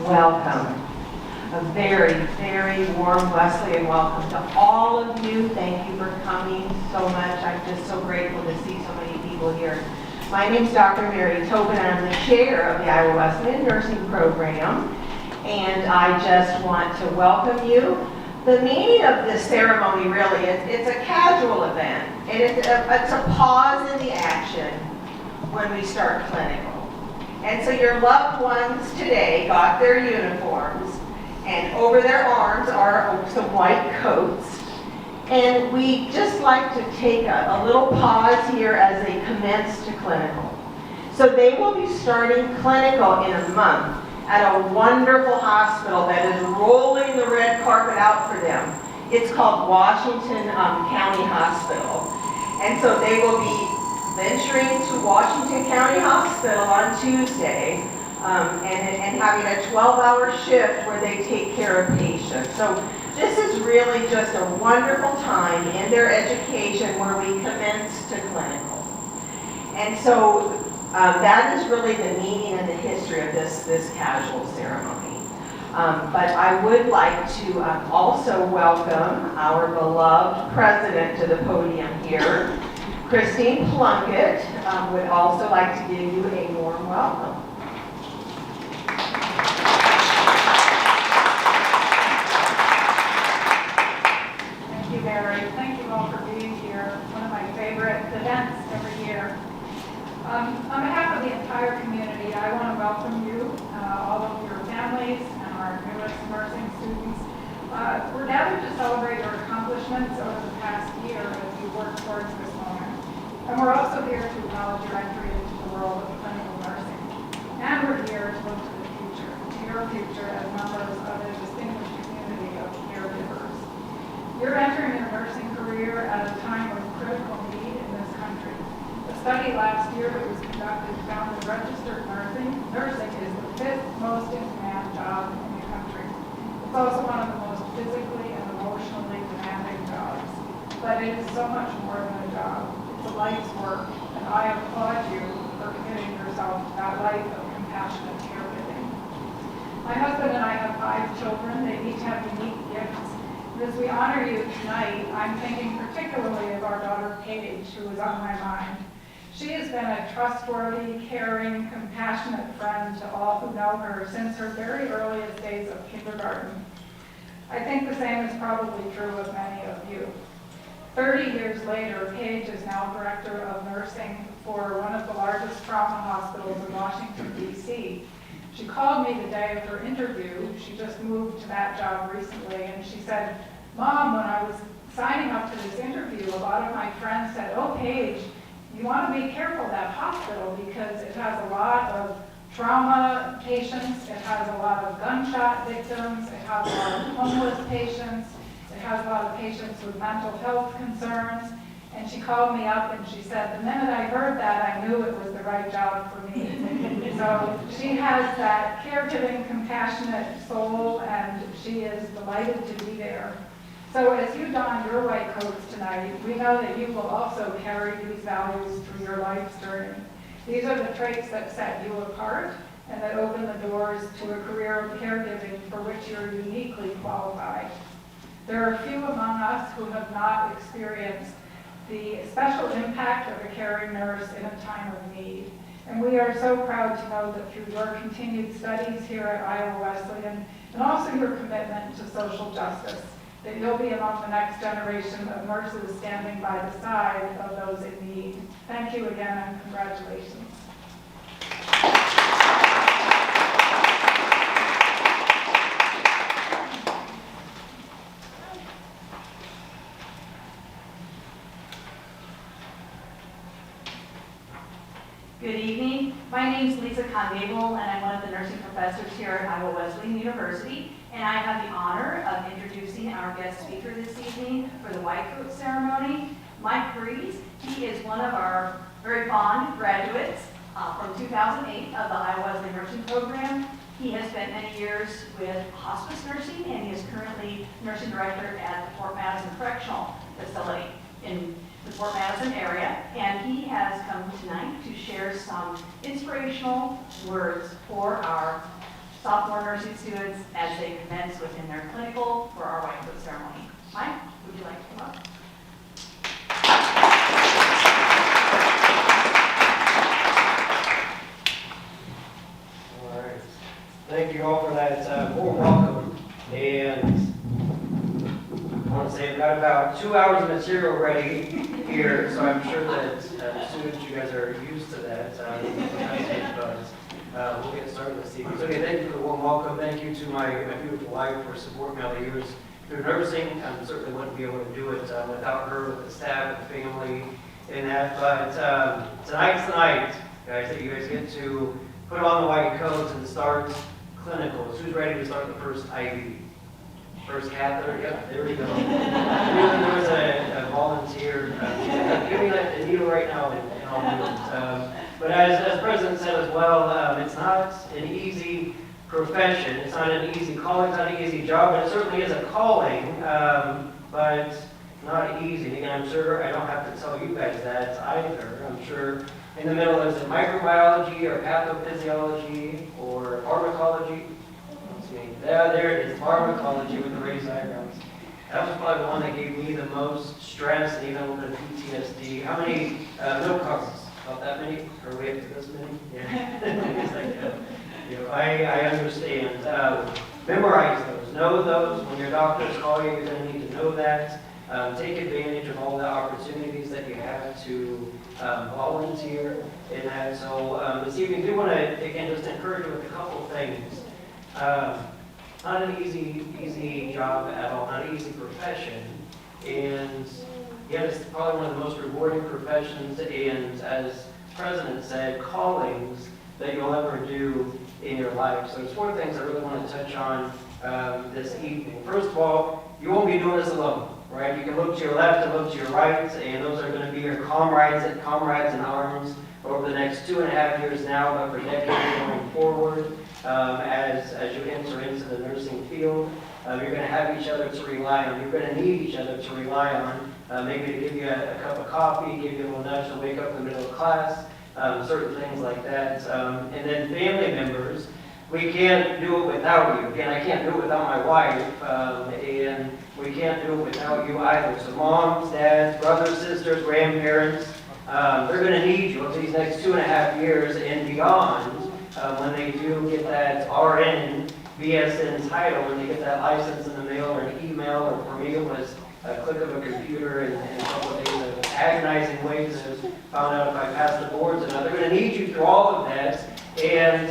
welcome. A very, very warm Wesleyan welcome to all of you. Thank you for coming so much. I'm just so grateful to see so many people here. My name is Dr. Mary Tobin, and I'm the chair of the Iowa Wesleyan Nursing Program, and I just want to welcome you. The meaning of this ceremony really is it's a casual event, and it's a pause in the action when we start clinical. And so your loved ones today got their uniforms, and over their arms are some white coats. And we just like to take a little pause here as they commence to clinical. So they will be starting clinical in a month at a wonderful hospital that is rolling the red carpet out for them. It's called Washington County Hospital. And so they will be venturing to Washington County Hospital on Tuesday and having a 12-hour shift where they take care of patients. So this is really just a wonderful time in their education where we commence to clinical. And so that is really the meaning and the history of this casual ceremony. But I would like to also welcome our beloved president to the podium here. Christine Plunkett would also like to give you a warm welcome. Thank you, Mary. Thank you all for being here. One of my favorite events every year. On behalf of the entire community, I want to welcome you, all of your families, and our newest nursing students. We're gathered to celebrate your accomplishments over the past year as you work towards this moment. And we're also here to acknowledge your entry into the world of clinical nursing. And we're here to look to the future, to your future as members of a distinguished community of caregivers. You're entering your nursing career at a time of critical need in this country. A study last year that was conducted found that registered nursing is the 5th most in-demand job in the country. It's also one of the most physically and emotionally demanding jobs. But it is so much more than a job. It's a life's work, and I applaud you for committing yourself to that life of compassionate caregiving. My husband and I have 5 children. They each have unique gifts. And as we honor you tonight, I'm thinking particularly of our daughter Paige, who is on my mind. She has been a trustworthy, caring, compassionate friend to all who know her since her very earliest days of kindergarten. I think the same is probably true of many of you. 30 years later, Paige is now director of nursing for one of the largest trauma hospitals in Washington, D.C. She called me the day of her interview. She just moved to that job recently, and she said, "Mom, when I was signing up for this interview, a lot of my friends said, 'Oh, Paige, you want to be careful of that hospital because it has a lot of trauma patients, it has a lot of gunshot victims, it has a lot of homeless patients, it has a lot of patients with mental health concerns.'" And she called me up and she said, "The minute I heard that, I knew it was the right job for me." So she has that caregiving, compassionate soul, and she is delighted to be there. So as you don your white coats tonight, we know that you will also carry these values through your life's journey. These are the traits that set you apart and that open the doors to a career of caregiving for which you're uniquely qualified. There are few among us who have not experienced the special impact of a caring nurse in a time of need. And we are so proud to know that through your continued studies here at Iowa Wesleyan and also your commitment to social justice, that you'll be among the next generation of nurses standing by the side of those in need. Thank you again and congratulations. Good evening. My name is Lisa Conable, and I'm one of the nursing professors here at Iowa Wesleyan University, and I have the honor of introducing our guest speaker this evening for the white coat ceremony, Mike Breeze. He is one of our very fond graduates from 2008 of the Iowa Wesleyan Nursing Program. He has spent many years with hospice nursing, and he is currently nursing director at the Fort Madison Correctional Facility in the Fort Madison area, and he has come tonight to share some inspirational words for our sophomore nursing students as they commence within their clinical for our white coat ceremony. Mike, would you like to come up? All right. Thank you all for that warm welcome. And I want to say we've got about 2 hours of material ready here, so I'm sure that students, you guys are used to that. We'll get started this evening. So again, thank you for the warm welcome. Thank you to my beautiful wife for supporting me all the years through nursing. I certainly wouldn't be able to do it without her, with the staff, the family, and that. But tonight's the night, guys, that you guys get to put on the white coats and start clinicals. Who's ready to start the first IV? First catheter? Yep, there we go. There was a volunteer. Give me that needle right now and I'll do it. But as the President said as well, it's not an easy profession. It's not an easy calling. It's not an easy job, but it certainly is a calling, but not easy. And again, I'm sure I don't have to tell you guys that either. I'm sure in the middle is it microbiology or pathophysiology or pharmacology. Yeah, there it is, pharmacology with the raised eyebrows. That was probably the one that gave me the most stress and even a little bit of PTSD. How many milk cards? About that many? Or we up to this many? Yeah. It's like, I understand. Memorize those. Know those. When your doctors call you, you're going to need to know that. Take advantage of all the opportunities that you have to volunteer in that. So this evening, I do want to, again, just encourage you with a couple of things. Not an easy job at all, not an easy profession, and yet it's probably one of the most rewarding professions and, as President said, callings that you'll ever do in your life. So there's 4 things I really want to touch on this evening. First of all, you won't be doing this alone, right? You can look to your left and look to your right, and those are going to be your comrades in arms over the next 2.5 years now, but for decades going forward. As you enter into the nursing field, you're going to have each other to rely on. You're going to need each other to rely on, maybe to give you a cup of coffee, give you a little nudge to wake up in the middle of class, certain things like that. And then family members, we can't do it without you. Again, I can't do it without my wife, and we can't do it without you either. So moms, dads, brothers, sisters, grandparents, they're going to need you over these next 2.5 years and beyond. When they do get that RN, BSN title, when they get that license in the mail or an email, or for me it was a click of a computer and a couple of days of agonizing ways to found out if I passed the boards or not. They're going to need you through all of that, and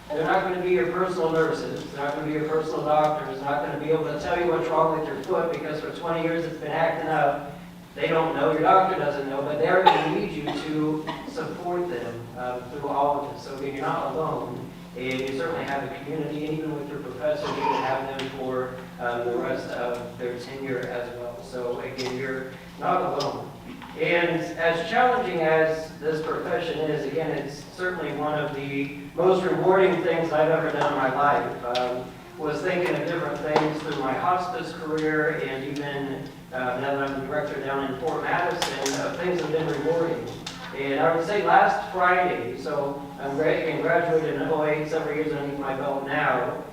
they're not going to be your personal nurses. They're not going to be your personal doctors. They're not going to be able to tell you what's wrong with your foot because for 20 years it's been acting up. They don't know, your doctor doesn't know, but they're going to need you to support them through all of this. So again, you're not alone, and you certainly have a community, and even with your professors, you can have them for the rest of their tenure as well. So again, you're not alone. And as challenging as this profession is, again, it's certainly one of the most rewarding things I've ever done in my life. Was thinking of different things through my hospice career, and even now that I'm the director down in Fort Madison, things have been rewarding. And I would say last Friday, so I'm graduated in 08, several years underneath my belt now,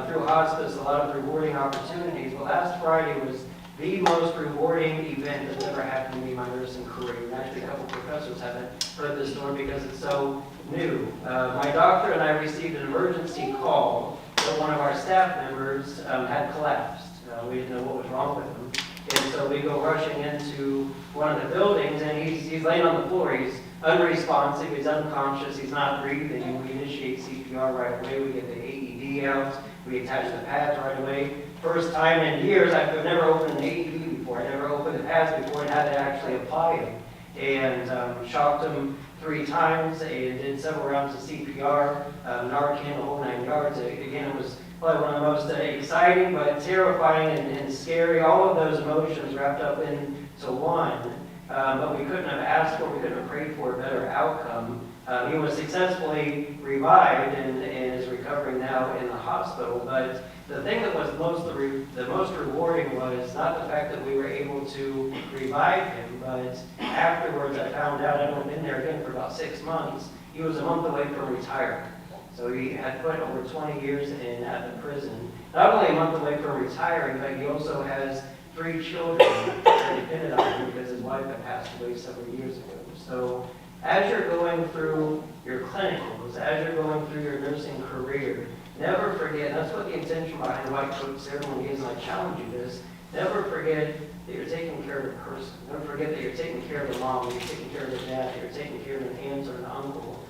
through hospice, a lot of rewarding opportunities. But last Friday was the most rewarding event that's ever happened to me in my nursing career. And actually, a couple of professors haven't heard this story because it's so new. My doctor and I received an emergency call that one of our staff members had collapsed. We didn't know what was wrong with him. And so we go rushing into one of the buildings, and he's laying on the floor. He's unresponsive, he's unconscious, he's not breathing. We initiate CPR right away. We get the AED out. We attach the pads right away. First time in years, I've never opened an AED before. I never opened the pads before and had to actually apply them. And shocked him 3 times and did several rounds of CPR, Narcan, the whole 9 yards. Again, it was probably one of the most exciting but terrifying and scary, all of those emotions wrapped up into one. But we couldn't have asked for, we couldn't have prayed for a better outcome. He was successfully revived and is recovering now in the hospital. But the thing that was the most rewarding was not the fact that we were able to revive him, but afterwards I found out, I'd only been there again for about 6 months, he was a month away from retirement. So he had put over 20 years in at the prison. Not only a month away from retiring, but he also has 3 children that depended on him because his wife had passed away several years ago. So as you're going through your clinicals, as you're going through your nursing career, never forget, that's what the intention behind the white coat ceremony is, and I challenge you this, never forget that you're taking care of a person. Never forget that you're taking care of a mom, that you're taking care of a dad, that you're taking care of an aunt or an uncle.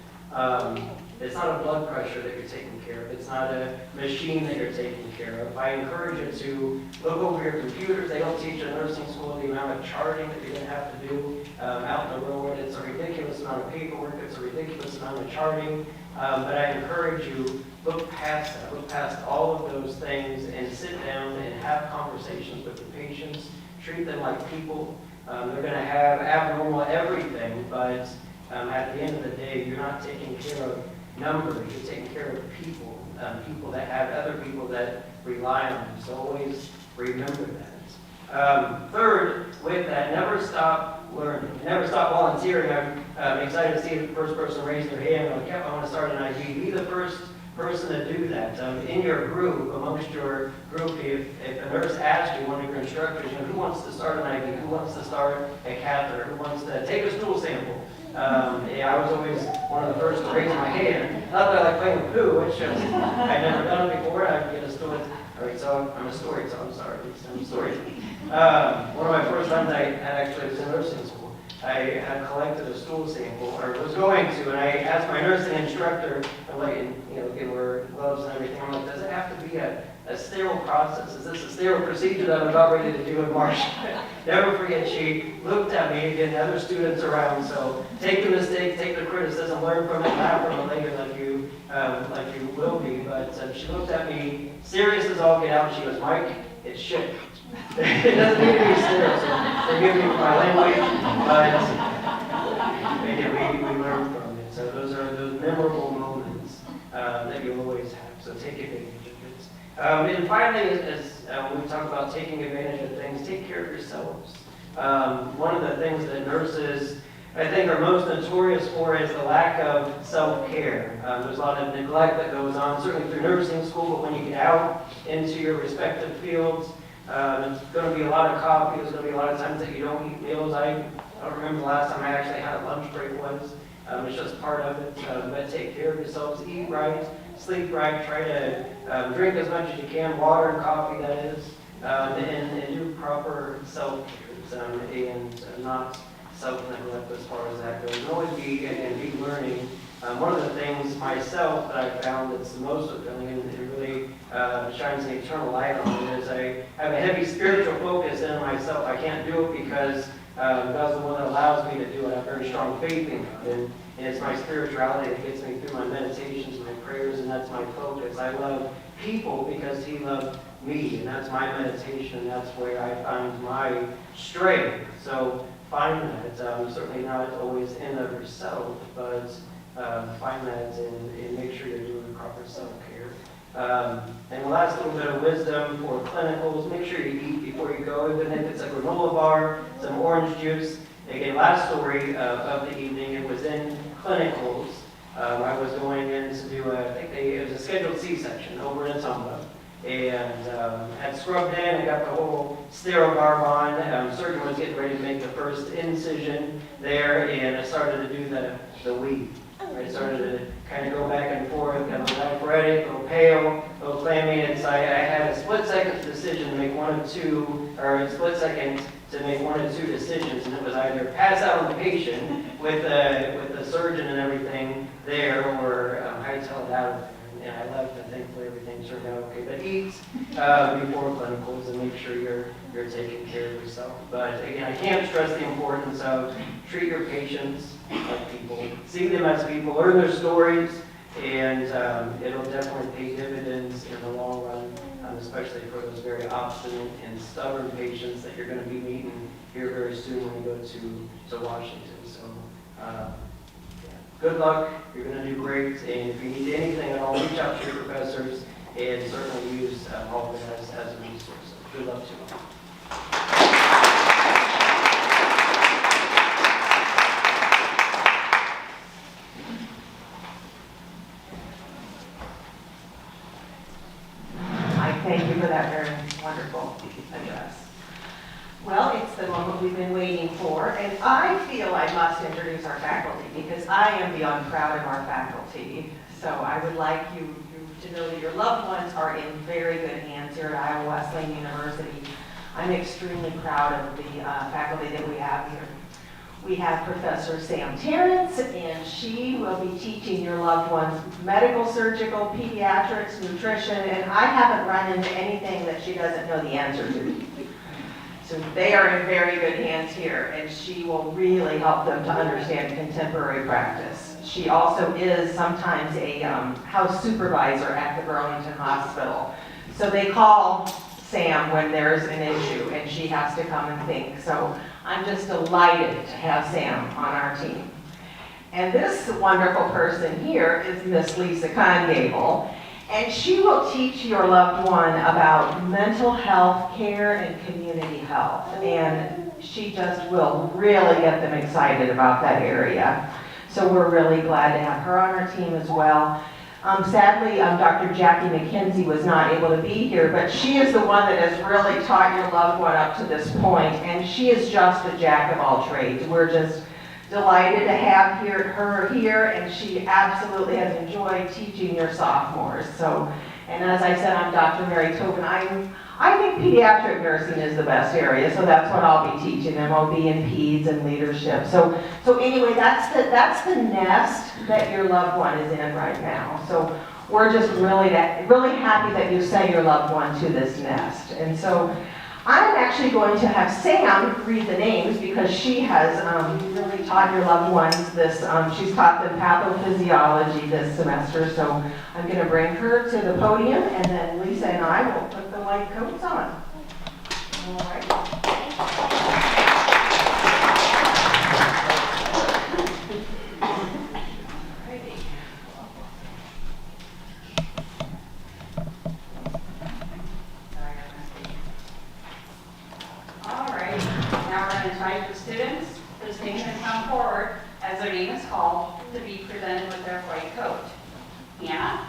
It's not a blood pressure that you're taking care of. It's not a machine that you're taking care of. I encourage you to look over your computers. They don't teach in nursing school the amount of charting that you're going to have to do out in the road. It's a ridiculous amount of paperwork. It's a ridiculous amount of charting. But I encourage you, look past that. Look past all of those things and sit down and have conversations with the patients. Treat them like people. They're going to have abnormal everything, but at the end of the day, you're not taking care of numbers. You're taking care of people, people that have other people that rely on you. So always remember that. Third, with that, never stop learning. Never stop volunteering. I'm excited to see the first person raise their hand. I want to start an IV. Be the first person to do that. In your group, amongst your group, if a nurse asks you, one of your instructors, who wants to start an IV, who wants to start a catheter, who wants to take a stool sample, I was always one of the first to raise my hand. Not that I like playing with poo, which I'd never done it before. I'd get a story. All right, so I'm a story, so I'm sorry. I'm a story. One of my first times I actually was in nursing school. I had collected a stool sample, or was going to, and I asked my nursing instructor, I'm like, can wear gloves and everything. I'm like, does it have to be a sterile process? Is this a sterile procedure that I'm about ready to do in March? Never forget, she looked at me, again, other students around, so take the mistake, take the criticism, learn from it, laugh from it later like you will be. But she looked at me, serious as all get out, and she goes, Mike, it's shit. It doesn't need to be sterile, so forgive me for my language, but again, we learn from it. So those are those memorable moments that you always have, so take advantage of it. And finally, as when we talk about taking advantage of things, take care of yourselves. One of the things that nurses, I think, are most notorious for is the lack of self-care. There's a lot of neglect that goes on, certainly through nursing school, but when you get out into your respective fields, it's going to be a lot of coffee. There's going to be a lot of times that you don't eat meals. I don't remember the last time I actually had a lunch break was. It's just part of it. But take care of yourselves. Eat right, sleep right. Try to drink as much as you can. Water and coffee, that is. And do proper self-care and not self-neglect as far as that goes. And always be learning. One of the things myself that I found that's the most fulfilling and really shines an eternal light on me is I have a heavy spiritual focus in myself. I can't do it because God's the one that allows me to do it. I have very strong faith in God, and it's my spirituality that gets me through my meditations and my prayers, and that's my focus. I love people because He loved me, and that's my meditation, and that's where I find my strength. So find that. Certainly not always in of yourself, but find that and make sure you're doing the proper self-care. And the last little bit of wisdom for clinicals, make sure you eat before you go, even if it's a granola bar, some orange juice. Again, last story of the evening, it was in clinicals. I was going in to do, it was a scheduled C-section over in Tumba. And had scrubbed in and got the whole sterile garb on. Surgeon was getting ready to make the first incision there, and I started to do the weave. I started to kind of go back and forth, got a little athletic, a little pale, a little clammy, and so I had a split-second decision to make one of two, or a split second to make one of two decisions, and it was either pass out on the patient with the surgeon and everything there, or hightail it out of there. And I left, and thankfully everything turned out okay. But eat before clinicals and make sure you're taking care of yourself. But again, I can't stress the importance of treat your patients like people, see them as people, learn their stories, and it'll definitely pay dividends in the long run, especially for those very obstinate and stubborn patients that you're going to be meeting here very soon when you go to Washington. So. Good luck. You're going to do great. And if you need anything at all, reach out to your professors and certainly use all of it as a resource. So good luck to you all. because I am beyond proud of our faculty. So I would like you to know that your loved ones are in very good hands here at Iowa Wesleyan University. I'm extremely proud of the faculty that we have here. We have Professor Sam Terrence, and she will be teaching your loved ones medical, surgical, pediatrics, nutrition, and I haven't run into anything that she doesn't know the answer to. So they are in very good hands here, and she will really help them to understand contemporary practice. She also is sometimes a house supervisor at the Burlington Hospital. So they call Sam when there's an issue, and she has to come and think. So I'm just delighted to have Sam on our team. And this wonderful person here is Miss Lisa Congable, and she will teach your loved one about mental health care and community health. And she just will really get them excited about that area. So we're really glad to have her on our team as well. Sadly, Dr. Jackie McKenzie was not able to be here, but she is the one that has really taught your loved one up to this point, and she is just a jack of all trades. We're just delighted to have her here, and she absolutely has enjoyed teaching your sophomores. So, and as I said, I'm Dr. Mary Tobin. I think pediatric nursing is the best area, so that's what I'll be teaching them. I'll be in peds and leadership. So anyway, that's the nest that your loved one is in right now. So we're just really happy that you sent your loved one to this nest. And so I'm actually going to have Sam read the names because she has really taught your loved ones this. She's taught them pathophysiology this semester. So I'm going to bring her to the podium, and then Lisa and I will put the white coats on. All right. Invite the students to stand and come forward as their name is called to be presented with their white coat. Hannah?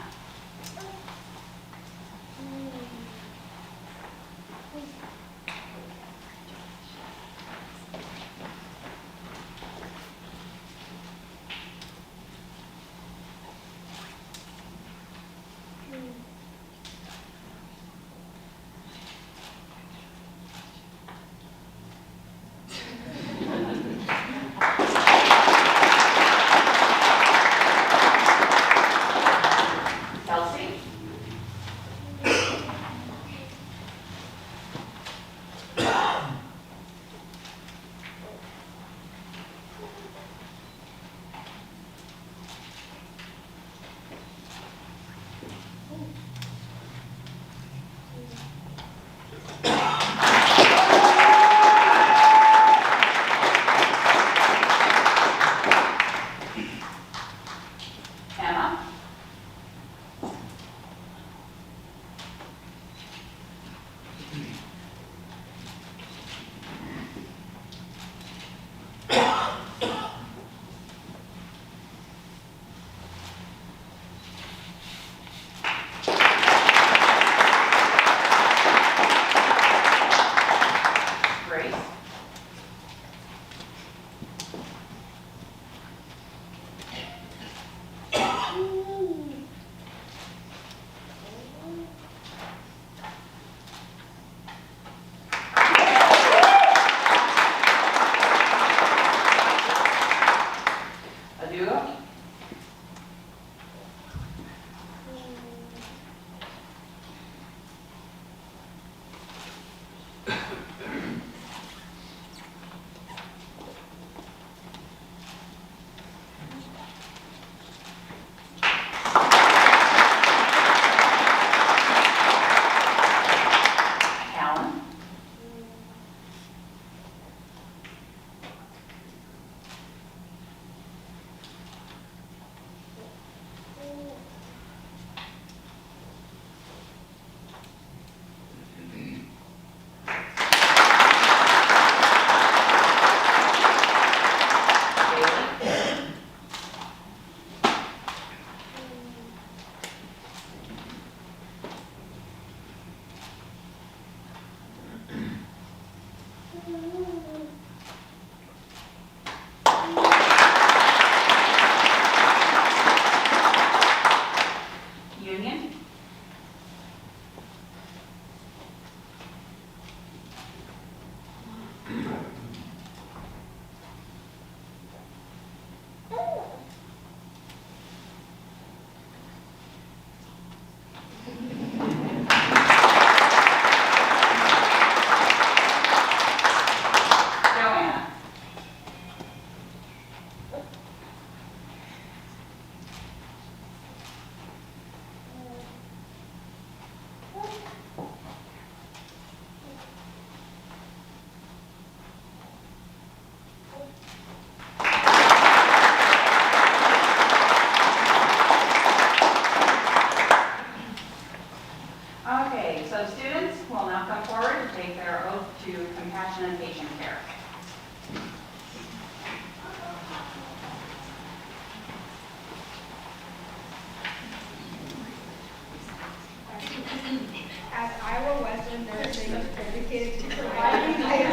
Iowa Western Nursing dedicated to providing high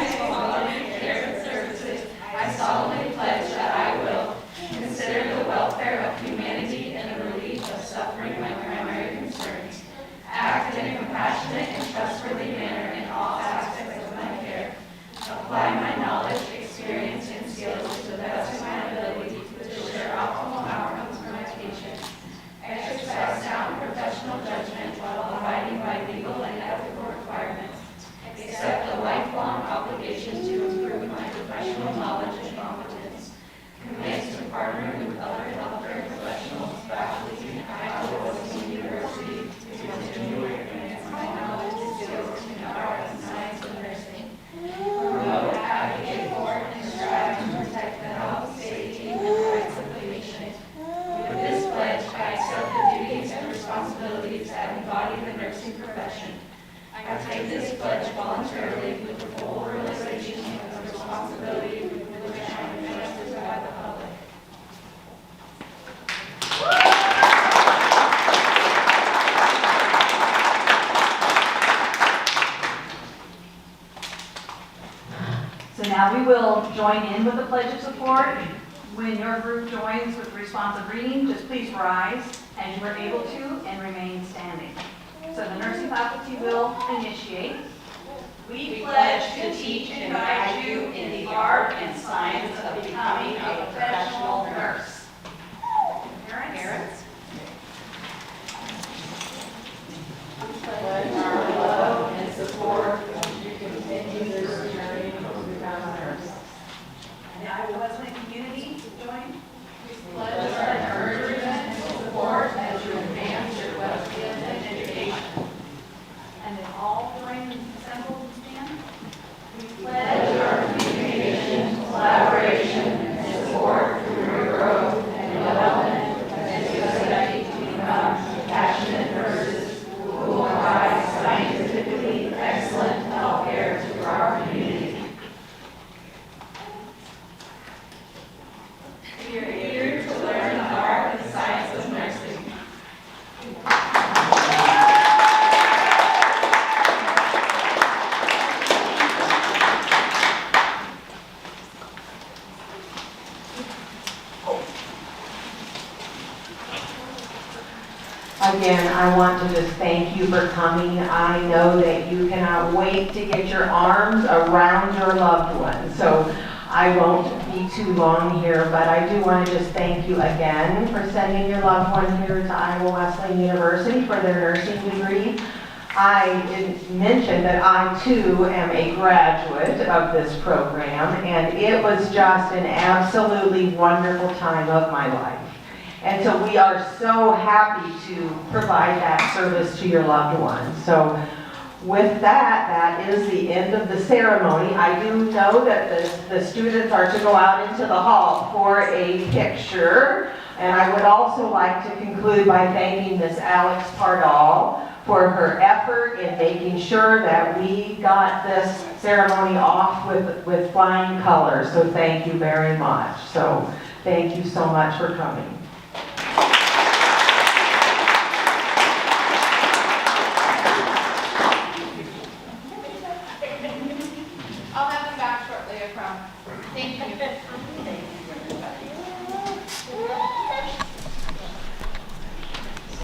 care and services, I solemnly pledge that I will consider the welfare of humanity and the relief of suffering my primary concerns, act in a compassionate and trustworthy manner in all aspects of my care, apply my knowledge, experience, and skills to the best of my ability to ensure optimal outcomes for my patients, exercise sound professional judgment while abiding by legal and ethical requirements, accept the lifelong obligation to improve my professional knowledge and competence, commit to partnering with other healthcare professionals, faculty, and Iowa Wesleyan University to continually advance my knowledge and skills in the art and science of nursing, promote, advocate for, and strive to protect the health, safety, and rights of the patient. With this pledge, I accept the duties and responsibilities that embody the nursing profession. I take this pledge voluntarily with the full realization of the responsibility with which I am entrusted by the public. So now we will join in with the Pledge of Support. When your group joins with responsive reading, just please rise as you are able to and remain standing. So the nursing faculty will initiate. We pledge to teach and guide you in the art and science of becoming a professional nurse. Parents? Pledge our love and support as you continue this journey to become a nurse. And the Iowa Wesleyan community join. Pledge our encouragement and support as you advance your Wesleyan education. And then all join assembled and stand. We Pledge our communication, collaboration, and support for your growth and development as you study to become passionate nurses who will provide scientifically excellent health care to our community. We are here to learn the art and science of nursing. Again, I want to just thank you for coming. I know that you cannot wait to get your arms around your loved one. So I won't be too long here, but I do want to just thank you again for sending your loved one here to Iowa Wesleyan University for their nursing degree. I didn't mention that I too am a graduate of this program, and it was just an absolutely wonderful time of my life. And so we are so happy to provide that service to your loved ones. So with that, that is the end of the ceremony. I do know that the students are to go out into the hall for a picture. And I would also like to conclude by thanking Miss Alex Pardall for her effort in making sure that we got this ceremony off with flying colors. So thank you very much. So thank you so much for coming.